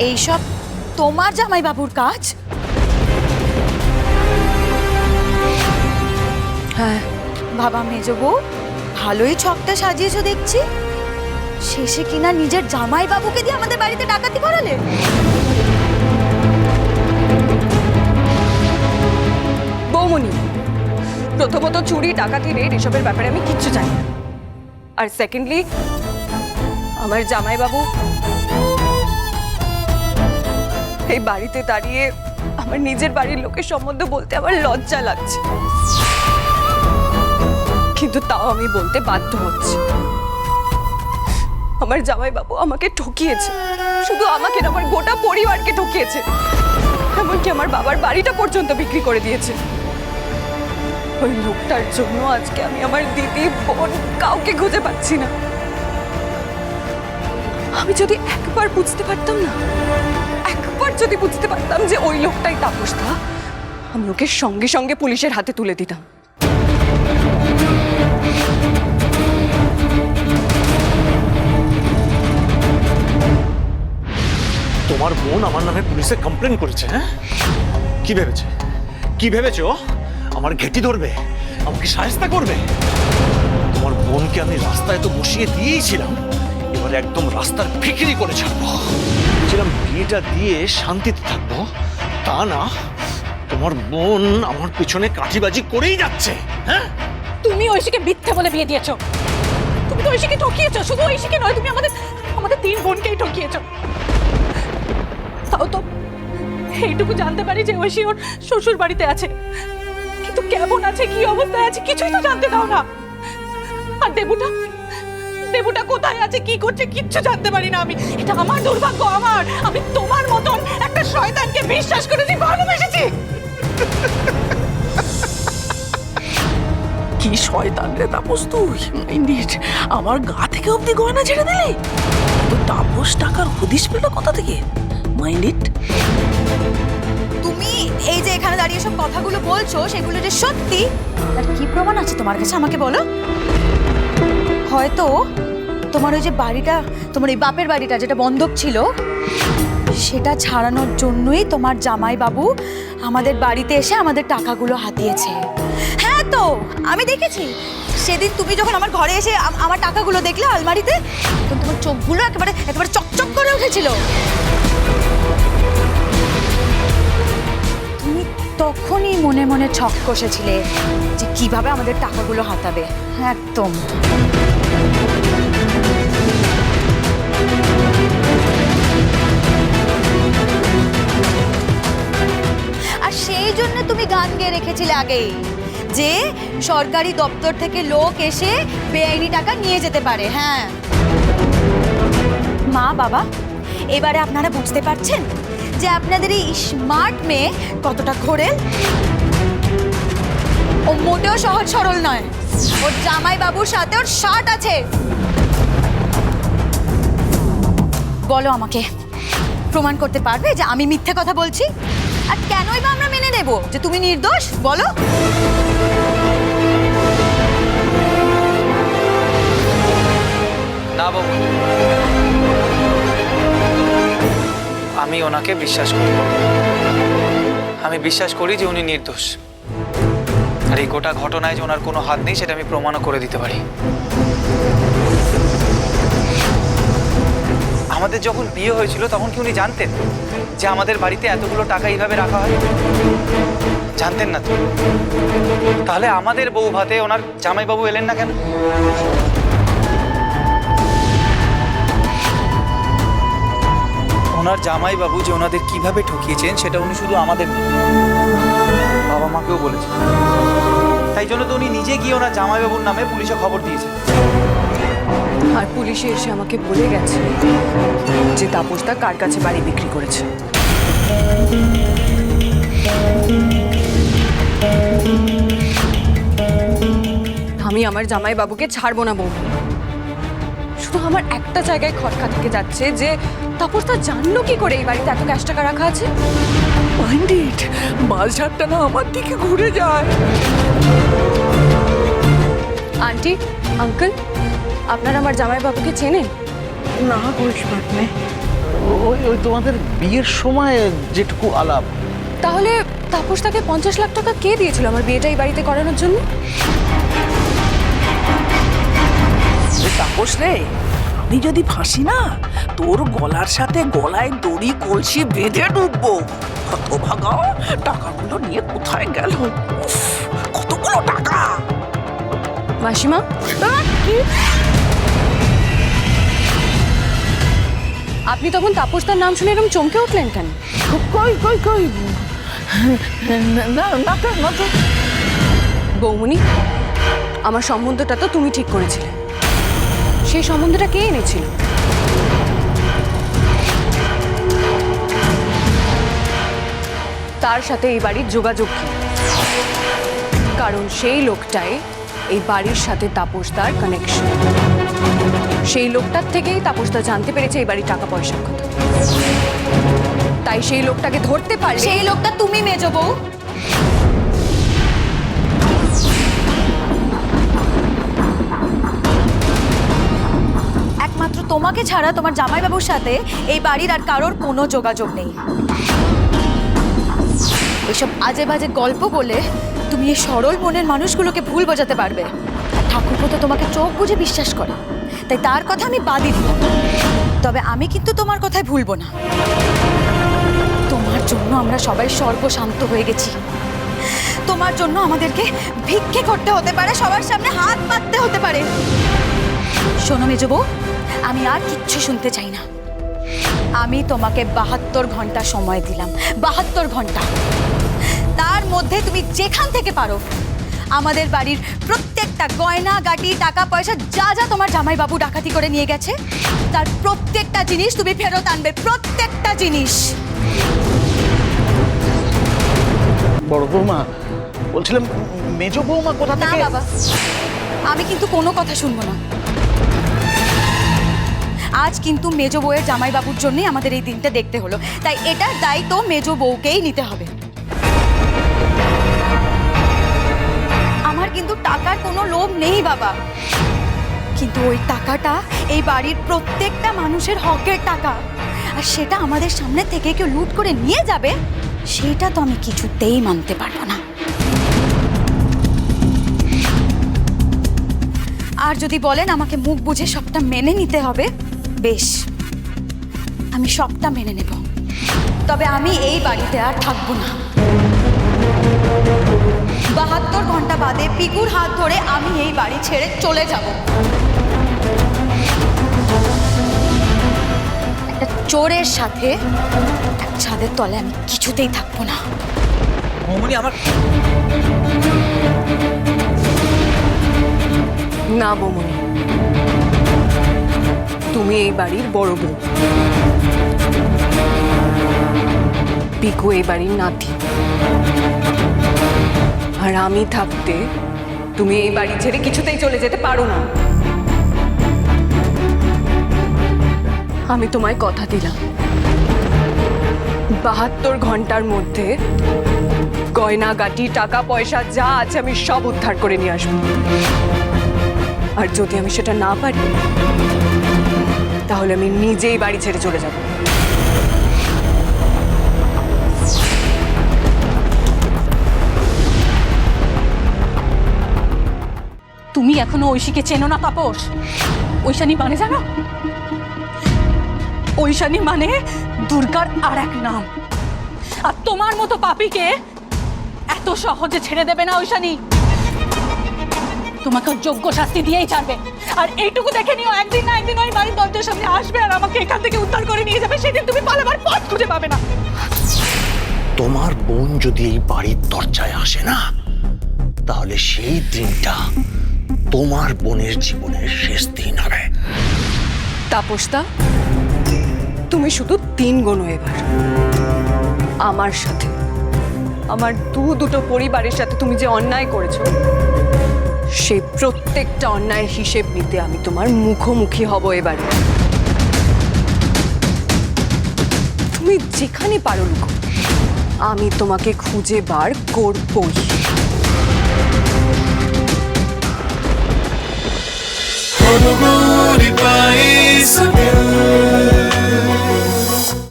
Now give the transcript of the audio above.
এইসব তোমার জামাইবাবুর কাজ? হ্যাঁ বাবা মেজো বউ, ভালোই ছকটা সাজিয়েছো দেখছি। শেষে কিনা নিজের জামাইবাবুকে দিয়ে আমাদের বাড়িতে ডাকাতি করালে। বৌমনি, প্রথমত চুরি ডাকাতি রেড এসবের ব্যাপারে আমি কিচ্ছু জানি না। আর সেকেন্ডলি, আমার জামাইবাবু এই বাড়িতে দাঁড়িয়ে আমার নিজের বাড়ির লোকের সম্বন্ধে বলতে আমার লজ্জা লাগছে, কিন্তু তাও আমি বলতে বাধ্য হচ্ছি। আমার জামাইবাবু আমাকে ঠকিয়েছে, শুধু আমাকে না, আমার গোটা পরিবারকে ঠকিয়েছে। এমনকি আমার বাবার বাড়িটা পর্যন্ত বিক্রি করে দিয়েছে। ওই লোকটার জন্য আজকে আমি আমার দিদি, বোন, কাউকে খুঁজে পাচ্ছি না। আমি যদি একবার বুঝতে পারতাম না, একবার যদি বুঝতে পারতাম যে ওই লোকটাই তাপসদা, আমি ওকে সঙ্গে সঙ্গে পুলিশের হাতে তুলে দিতাম। তোমার বোন আমার নামে পুলিশে কমপ্লেন করেছে। হ্যাঁ, কি ভেবেছে? কি ভেবেছো? আমার ঘেঁটি ধরবে, আমাকে সাহায্য করবে? তোমার বোনকে আমি রাস্তায় তো বসিয়ে দিয়েছিলাম, এবার একদম রাস্তার ফিকিরি করে ছাড়বো। ছিলাম বিয়েটা দিয়ে শান্তিতে থাকবো, তা না। তোমার বোন আমার পিছনে কাঠিবাজি করেই যাচ্ছে। হ্যাঁ, তুমি ঐশীকে মিথ্যে বলে বিয়ে দিয়েছো। তুমি তো ঐশীকে ঠকিয়েছো। শুধু ঐশীকে নয়, তুমি আমাদের তিন বোনকেই ঠকিয়েছো। তাও তো এইটুকু জানতে পারি যে ঐশী ওর শ্বশুর বাড়িতে আছে, কিন্তু কেমন আছে, কি অবস্থায় আছে, কিছুই তো জানতে দাও না। আর দেবুটা কোথায় আছে, কি করছে, কিচ্ছু জানতে পারি না আমি। এটা আমার দুর্ভাগ্য। আমি তোমার মতন একটা শয়তানকে বিশ্বাস করেছি, ভালোবেসেছি। কি শয়তান রে তাপস তুই! মাইন্ডিট, আমার গা থেকে অব্দি গয়না ছেড়ে দিলি। তো তাপস টাকার হদিশ পেল কোথা থেকে? মাইন্ডিট, তুমি এই যে এখানে দাঁড়িয়ে সব কথাগুলো বলছো, সেগুলো যে সত্যি, তার কি প্রমাণ আছে তোমার কাছে? আমাকে বলো। হয়তো তোমার ওই যে বাড়িটা, তোমার এই বাপের বাড়িটা যেটা বন্ধক ছিল, সেটা ছাড়ানোর জন্যই তোমার জামাইবাবু আমাদের বাড়িতে এসে আমাদের টাকাগুলো হাতিয়েছে। হ্যাঁ, তো আমি দেখেছি সেদিন তুমি যখন আমার ঘরে এসে আমার টাকাগুলো দেখলে আলমারিতে, তখন তোমার চোখগুলো একেবারে চকচক করে উঠেছিল। তুমি তখনই মনে মনে ছক কষেছিলে যে কিভাবে আমাদের টাকাগুলো হাতাবে। একদম। আর সেই জন্য তুমি গান গেয়ে রেখেছিলে আগেই, যে সরকারি দপ্তর থেকে লোক এসে বেআইনি টাকা নিয়ে যেতে পারে। হ্যাঁ মা বাবা, এবারে আপনারা বুঝতে পারছেন যে আপনাদের এই স্মার্ট মেয়ে কতটা ঘোরেল। ও মোটেও সহজ সরল নয়। ওর জামাইবাবুর সাথে ওর শার্ট আছে। বলো আমাকে, প্রমাণ করতে পারবে যে আমি মিথ্যে কথা বলছি? আর কেনই বা আমরা মেনে নেব যে তুমি নির্দোষ? বলো। না বাবু, আমি ওনাকে বিশ্বাস করি। আমি বিশ্বাস করি যে উনি নির্দোষ। আর এই গোটা ঘটনায় যে ওনার কোনো হাত নেই, সেটা আমি প্রমাণও করে দিতে পারি। আমাদের যখন বিয়ে হয়েছিল তখন কি উনি জানতেন যে আমাদের বাড়িতে এতগুলো টাকা এইভাবে রাখা হয়? জানতেন না তো। তাহলে আমাদের বউ ভাতে ওনার জামাইবাবু এলেন না কেন? ওনার জামাইবাবু যে ওনাদের কিভাবে ঠকিয়েছেন সেটা উনি শুধু আমাদের বাবা মাকেও বলেছেন। তাই জন্য তো উনি নিজে গিয়ে ওনার জামাইবাবুর নামে পুলিশে খবর দিয়েছেন। আর পুলিশে এসে আমাকে বলে গেছে যে তাপসদা কার কাছে বাড়ি বিক্রি করেছে। আমি আমার জামাইবাবুকে ছাড়বো না বৌমা। শুধু আমার একটা জায়গায় খটকা থেকে যাচ্ছে যে তাপসদা জানলো কি করে এই বাড়িতে এত ক্যাশ টাকা রাখা আছে। মাইন্ডিট, মাঝঝাড়টা না আমার দিকে ঘুরে যায়। আন্টি, আঙ্কেল, আপনারা আমার জামাইবাবুকে চেনেন? না, ঘুষ পাটনে ওই ওই তোমাদের বিয়ের সময় যেটুকু আলাপ। তাহলে তাপস তাকে 50 লাখ টাকা কে দিয়েছিল আমার বিয়েটা এই বাড়িতে করানোর জন্য? তাপস রে, আমি যদি ফাঁসি না, তোর গলার সাথে গলায় দড়ি কলসি বেঁধে ডুববো। হতভাগা, টাকাগুলো নিয়ে কোথায় গেল? উফ, কতগুলো টাকা! মাসিমা, আপনি তখন তাপসদার নাম শুনে এরকম চমকে উঠলেন কেন? কই কই কই, না না না না। বৌমনি, আমার সম্বন্ধটা তো তুমি ঠিক করেছিলে। সেই সম্বন্ধটা কে এনেছিল? তার সাথে এই বাড়ির যোগাযোগ কি? কারণ সেই লোকটাই এই বাড়ির সাথে তাপসদার কানেকশন। সেই লোকটার থেকেই তাপসদা জানতে পেরেছে এই বাড়ির টাকা পয়সার কথা। তাই সেই লোকটাকে ধরতে পারলে। সেই লোকটা তুমি মেজো বউ। একমাত্র তোমাকে ছাড়া তোমার জামাইবাবুর সাথে এই বাড়ির আর কারোর কোনো যোগাযোগ নেই। এসব আজে বাজে গল্প বলে তুমি এই সরল মনের মানুষগুলোকে ভুল বোঝাতে পারবে। আর ঠাকুরপো তো তোমাকে চোখ বুজে বিশ্বাস করে, তাই তার কথা আমি বাদই দিলাম। তবে আমি কিন্তু তোমার কথায় ভুলবো না। তোমার জন্য আমরা সবাই সর্বশান্ত হয়ে গেছি। তোমার জন্য আমাদেরকে ভিক্ষে করতে হতে পারে, সবার সামনে হাত পাততে হতে পারে। শোনো মেজো বউ, আমি আর কিচ্ছু শুনতে চাই না। আমি তোমাকে 72 ঘন্টা সময় দিলাম, 72 ঘন্টা। তার মধ্যে তুমি যেখান থেকে পারো আমাদের বাড়ির প্রত্যেকটা গয়না গাটি টাকা পয়সা যা যা তোমার জামাইবাবু ডাকাতি করে নিয়ে গেছে তার প্রত্যেকটা জিনিস তুমি ফেরত আনবে, প্রত্যেকটা জিনিস। বড় বৌমা, বলছিলাম মেজো বৌমা কোথা না থেকে? বাবা, আমি কিন্তু কোনো কথা শুনবো না। আজ কিন্তু মেজো বউয়ের জামাইবাবুর জন্যই আমাদের এই দিনটা দেখতে হলো, তাই এটার দায়িত্ব মেজো বউকেই নিতে হবে। আমার কিন্তু টাকার কোনো লোভ নেই বাবা, কিন্তু ওই টাকাটা এই বাড়ির প্রত্যেকটা মানুষের হকের টাকা, আর সেটা আমাদের সামনে থেকে কেউ লুট করে নিয়ে যাবে সেটা তো আমি কিছুতেই মানতে পারবো না। আর যদি বলেন আমাকে মুখ বুঝে সবটা মেনে নিতে হবে, বেশ, আমি সবটা মেনে নেব। তবে আমি এই বাড়িতে আর থাকবো না। 72 ঘন্টা বাদে পিকুর হাত ধরে আমি এই বাড়ি ছেড়ে চলে যাব। একটা চোরের সাথে এক ছাদের তলে আমি কিছুতেই থাকবো না। বৌমনি, আমার না বৌমনি, তুমি এই বাড়ির বড় বউ, পিকু এই বাড়ির নাতি। আর আমি থাকতে তুমি এই বাড়ি ছেড়ে কিছুতেই চলে যেতে পারো না। আমি তোমায় কথা দিলাম 72 ঘন্টার মধ্যে গয়না গাটি টাকা পয়সা যা আছে আমি সব উদ্ধার করে নিয়ে আসবো। আর যদি আমি সেটা না পারি তাহলে আমি নিজেই বাড়ি ছেড়ে চলে যাব। তুমি এখনো ঐশীকে চেনো না তাপস? ঐশানী মানে জানো? ঐশানী মানে দুর্গার আর এক নাম। আর তোমার মতো পাপীকে এত সহজে ছেড়ে দেবে না ঐশানী। তোমাকে যোগ্য শাস্তি দিয়েই ছাড়বে। আর এইটুকু দেখে নিও, একদিন না একদিন ওই বাড়ির দরজার সামনে আসবে আর আমাকে এখান থেকে উদ্ধার করে নিয়ে যাবে। সেদিন তুমি পালাবার পথ খুঁজে পাবে না। তোমার বোন যদি এই বাড়ির দরজায় আসে না, তাহলে সেই দিনটা তোমার বোনের জীবনের শেষ দিন হবে। তাপসদা, তুমি শুধু 3 গোনো এবার আমার সাথে, আমার দুটো পরিবারের সাথে তুমি যে অন্যায় করেছো সেই প্রত্যেকটা অন্যায়ের হিসেব নিতে আমি তোমার মুখোমুখি হব এবারে। তুমি যেখানে পারো লুকো, আমি তোমাকে খুঁজে বার করবই। Guri pai sabel